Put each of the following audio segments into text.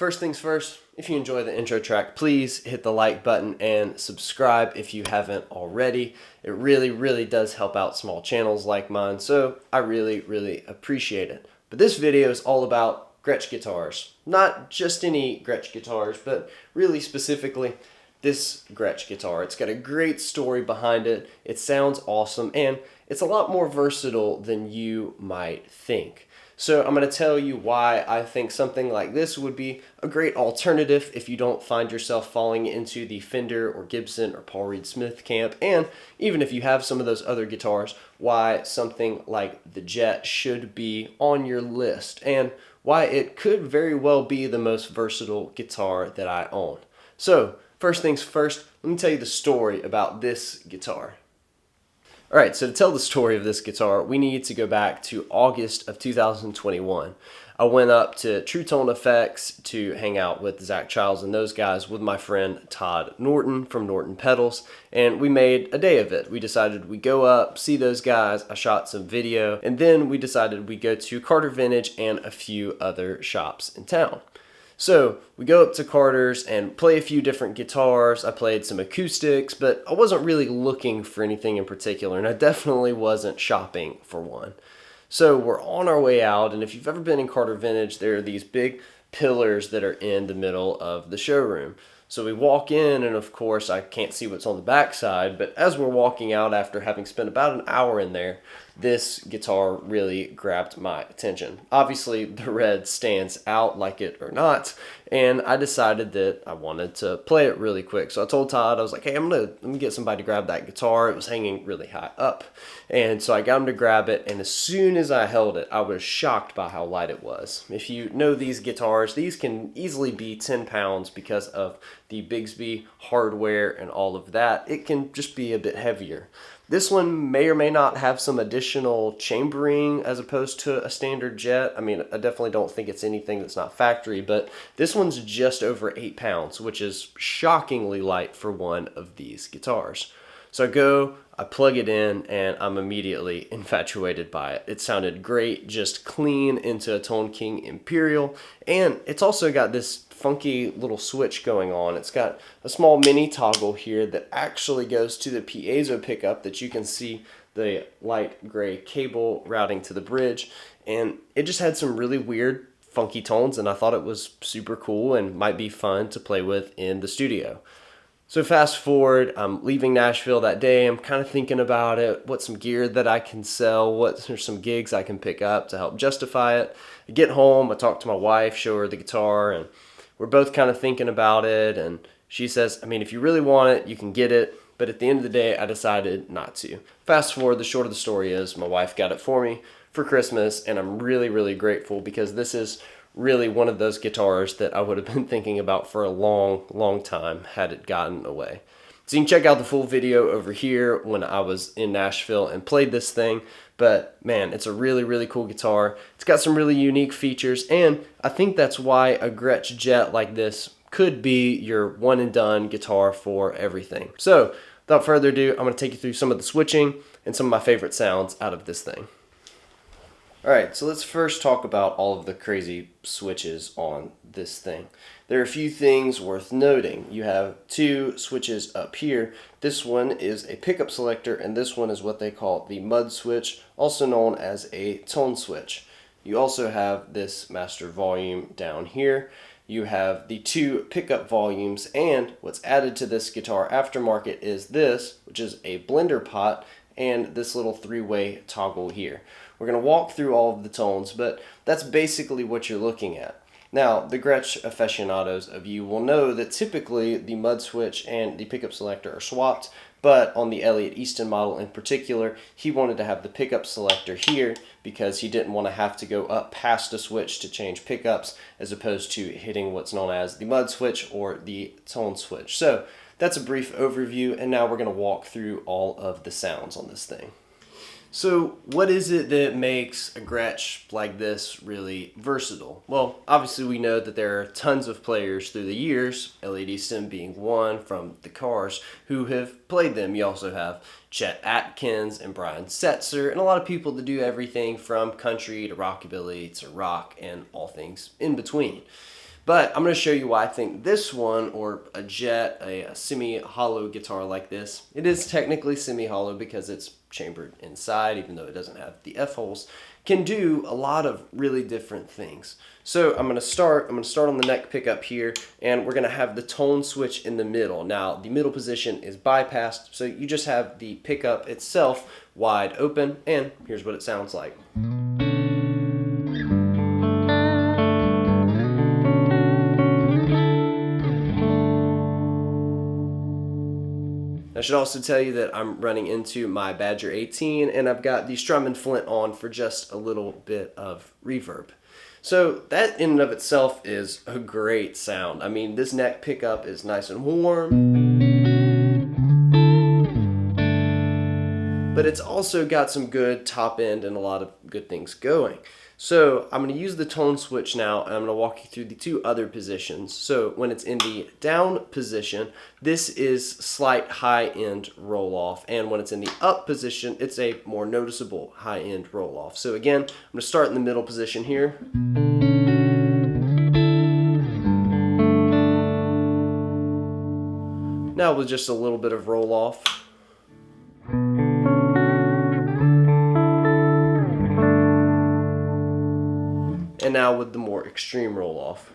first things first, if you enjoy the intro track, please hit the like button and subscribe if you haven't already. It really does help out small channels like mine, so I really appreciate it. But this video is all about Gretsch guitars. Not just any Gretsch guitars, but really specifically this Gretsch guitar. It's got a great story behind it, it sounds awesome, and it's a lot more versatile than you might think. So I'm going to tell you why I think something like this would be a great alternative if you don't find yourself falling into the Fender or Gibson or Paul Reed Smith camp, and even if you have some of those other guitars, why something like the Jet should be on your list, and why it could very well be the most versatile guitar that I own. So first things first, let me tell you the story about this guitar. Alright, so to tell the story of this guitar, we need to go back to August of 2021. I went up to True Tone Effects to hang out with Zach Childs and those guys with my friend Todd Norton from Norton Pedals, and we made a day of it. We decided we'd go up, see those guys, I shot some video, and then we decided we'd go to Carter Vintage and a few other shops in town. So we go up to Carter's and play a few different guitars. I played some acoustics, but I wasn't really looking for anything in particular, and I definitely wasn't shopping for one. So we're on our way out, and if you've ever been in Carter Vintage, there are these big pillars that are in the middle of the showroom. So we walk in, and of course I can't see what's on the back side, but as we're walking out after having spent about an hour in there, this guitar really grabbed my attention. Obviously the red stands out, like it or not, and I decided that I wanted to play it really quick. So I told Todd, I was like, hey, let me get somebody to grab that guitar. It was hanging really high up, and so I got him to grab it, and as soon as I held it, I was shocked by how light it was. If you know these guitars, these can easily be 10 pounds because of the Bigsby hardware and all of that. It can just be a bit heavier. This one may or may not have some additional chambering as opposed to a standard Jet. I mean, I definitely don't think it's anything that's not factory, but this one's just over 8 pounds, which is shockingly light for one of these guitars. So I plug it in, and I'm immediately infatuated by it. It sounded great, just clean into a Tone King Imperial, and it's also got this funky little switch going on. It's got a small mini toggle here that actually goes to the piezo pickup that you can see the light gray cable routing to the bridge, and it just had some really weird funky tones, and I thought it was super cool and might be fun to play with in the studio. So fast forward, I'm leaving Nashville that day. I'm kind of thinking about it, what's some gear that I can sell, what are some gigs I can pick up to help justify it. I get home, I talk to my wife, show her the guitar, and we're both kind of thinking about it, and she says, I mean, if you really want it, you can get it, but at the end of the day, I decided not to. Fast forward, the short of the story is my wife got it for me for Christmas, and I'm really grateful because this is really one of those guitars that I would have been thinking about for a long time had it gotten away. So you can check out the full video over here when I was in Nashville and played this thing, but man, it's a really cool guitar. It's got some really unique features, and I think that's why a Gretsch Jet like this could be your one and done guitar for everything. So without further ado, I'm going to take you through some of the switching and some of my favorite sounds out of this thing. Alright, so let's first talk about all of the crazy switches on this thing. There are a few things worth noting. You have two switches up here. This one is a pickup selector, and this one is what they call the mud switch, also known as a tone switch. You also have this master volume down here. You have the two pickup volumes, and what's added to this guitar aftermarket is this, which is a blender pot, and this little three-way toggle here. We're going to walk through all of the tones, but that's basically what you're looking at. Now, the Gretsch aficionados of you will know that typically the mud switch and the pickup selector are swapped, but on the Elliot Easton model in particular, he wanted to have the pickup selector here because he didn't want to have to go up past a switch to change pickups as opposed to hitting what's known as the mud switch or the tone switch. So that's a brief overview, and now we're going to walk through all of the sounds on this thing. So what is it that makes a Gretsch like this really versatile? Well, obviously we know that there are tons of players through the years, Elliot Easton being one from the Cars, who have played them. You also have Chet Atkins and Brian Setzer, and a lot of people that do everything from country to rockabilly to rock and all things in between. But I'm going to show you why I think this one, or a Jet, a semi-hollow guitar like this, it is technically semi-hollow because it's chambered inside, even though it doesn't have the F-holes, can do a lot of really different things. So I'm going to start on the neck pickup here, and we're going to have the tone switch in the middle. Now, the middle position is bypassed, so you just have the pickup itself wide open, and here's what it sounds like. I should also tell you that I'm running into my Badger 18, and I've got the Strum and Flint on for just a little bit of reverb. So that in and of itself is a great sound. I mean, this neck pickup is nice and warm, but it's also got some good top end and a lot of good things going. So I'm going to use the tone switch now, and I'm going to walk you through the two other positions. So when it's in the down position, this is slight high end roll off, and when it's in the up position, it's a more noticeable high end roll off. So again, I'm going to start in the middle position here. Now with just a little bit of roll off. And now with the more extreme roll off.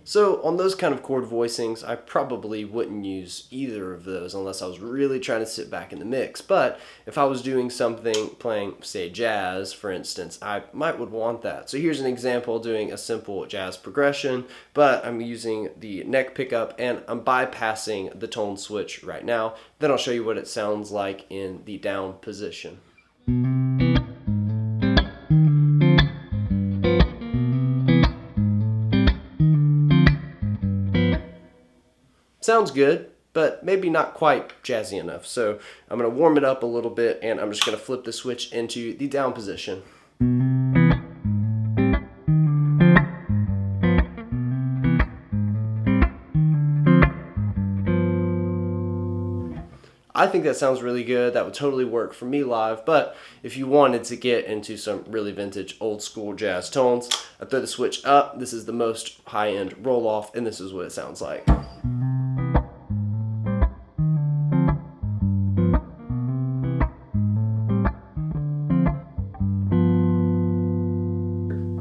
So on those kind of chord voicings, I probably wouldn't use either of those unless I was really trying to sit back in the mix. But if I was doing something, playing, say, jazz, for instance, I would want that. So here's an example doing a simple jazz progression, but I'm using the neck pickup and I'm bypassing the tone switch right now. Then I'll show you what it sounds like in the down position. Sounds good, but maybe not quite jazzy enough. So I'm going to warm it up a little bit, and I'm just going to flip the switch into the down position. I think that sounds really good. That would totally work for me live, but if you wanted to get into some really vintage old school jazz tones, I throw the switch up. This is the most high-end roll-off, and this is what it sounds like.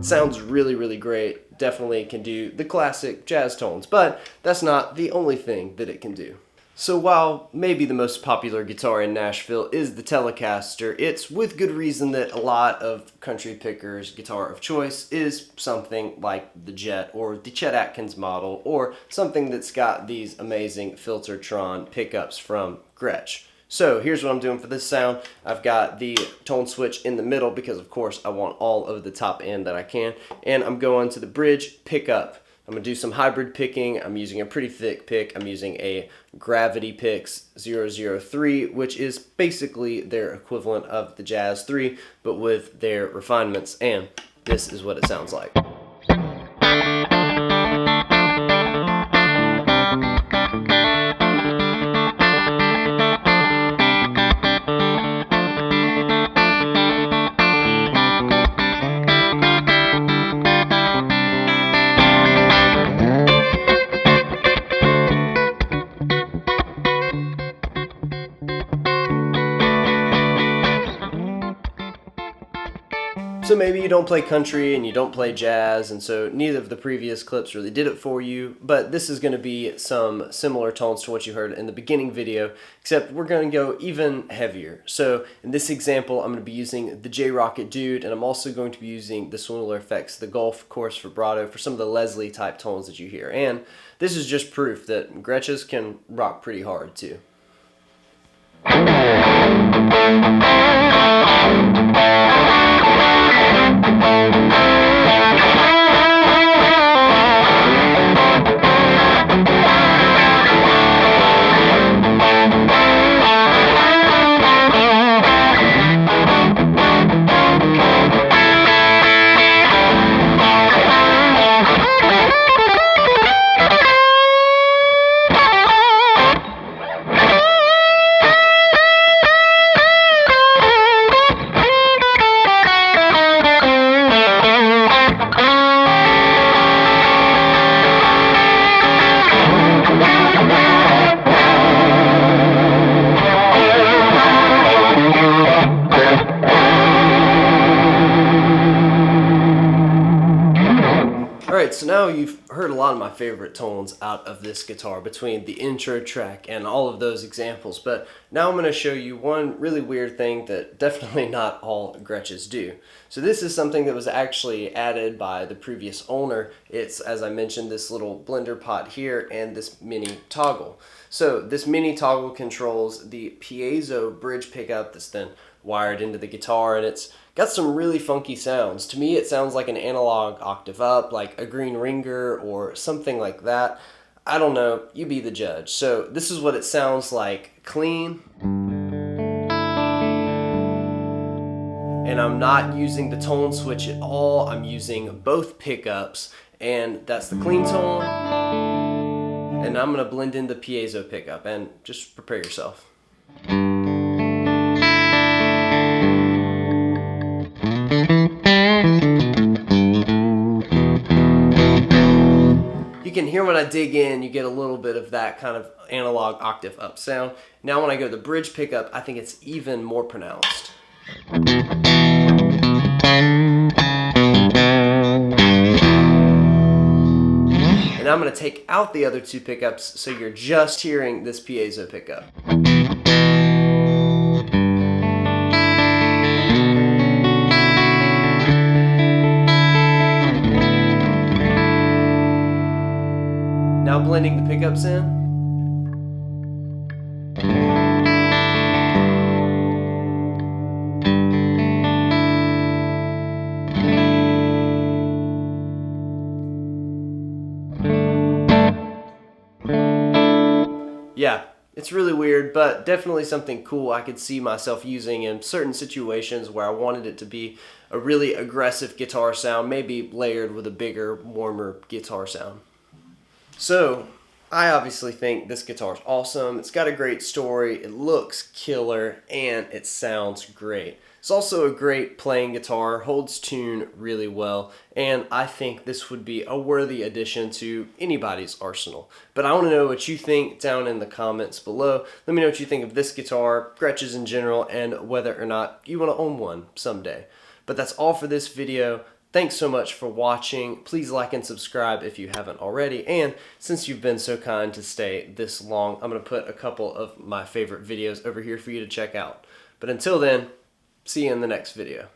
Sounds really, really great. Definitely can do the classic jazz tones, but that's not the only thing that it can do. So while maybe the most popular guitar in Nashville is the Telecaster, it's with good reason that a lot of country pickers' guitar of choice is something like the Jet or the Chet Atkins model, or something that's got these amazing Filtertron pickups from Gretsch. So here's what I'm doing for this sound. I've got the tone switch in the middle because of course I want all of the top end that I can, and I'm going to the bridge pickup. I'm going to do some hybrid picking. I'm using a pretty thick pick. I'm using a Gravity Picks 003, which is basically their equivalent of the Jazz 3, but with their refinements, and this is what it sounds like. So maybe you don't play country and you don't play jazz, and so neither of the previous clips really did it for you, but this is going to be some similar tones to what you heard in the beginning video, except we're going to go even heavier. So in this example, I'm going to be using the J-Rocket Dude, and I'm also going to be using the Swindler Effects, the Gulf Chorus Vibrato for some of the Leslie type tones that you hear. And this is just proof that Gretches can rock pretty hard too. Alright, so now you've heard a lot of my favorite tones out of this guitar between the intro track and all of those examples, but now I'm going to show you one really weird thing that definitely not all Gretsches do. So this is something that was actually added by the previous owner. It's, as I mentioned, this little blender pot here and this mini toggle. So this mini toggle controls the piezo bridge pickup that's then wired into the guitar, and it's got some really funky sounds. To me, it sounds like an analog octave up, like a green ringer or something like that. I don't know, you be the judge. So this is what it sounds like clean. And I'm not using the tone switch at all. I'm using both pickups, and that's the clean tone. And I'm gonna blend in the piezo pickup, and just prepare yourself. You can hear when I dig in, you get a little bit of that kind of analog octave up sound. Now when I go to the bridge pickup, I think it's even more pronounced. And I'm going to take out the other two pickups so you're just hearing this piezo pickup. Now blending the pickups in. Yeah, it's really weird, but definitely something cool I could see myself using in certain situations where I wanted it to be a really aggressive guitar sound, maybe layered with a bigger, warmer guitar sound. So, I obviously think this guitar is awesome. It's got a great story, it looks killer, and it sounds great. It's also a great playing guitar, holds tune really well, and I think this would be a worthy addition to anybody's arsenal. But I want to know what you think down in the comments below. Let me know what you think of this guitar, Gretsch's in general, and whether or not you want to own one someday. But that's all for this video. Thanks so much for watching. Please like and subscribe if you haven't already. And since you've been so kind to stay this long, I'm going to put a couple of my favorite videos over here for you to check out. But until then, see you in the next video.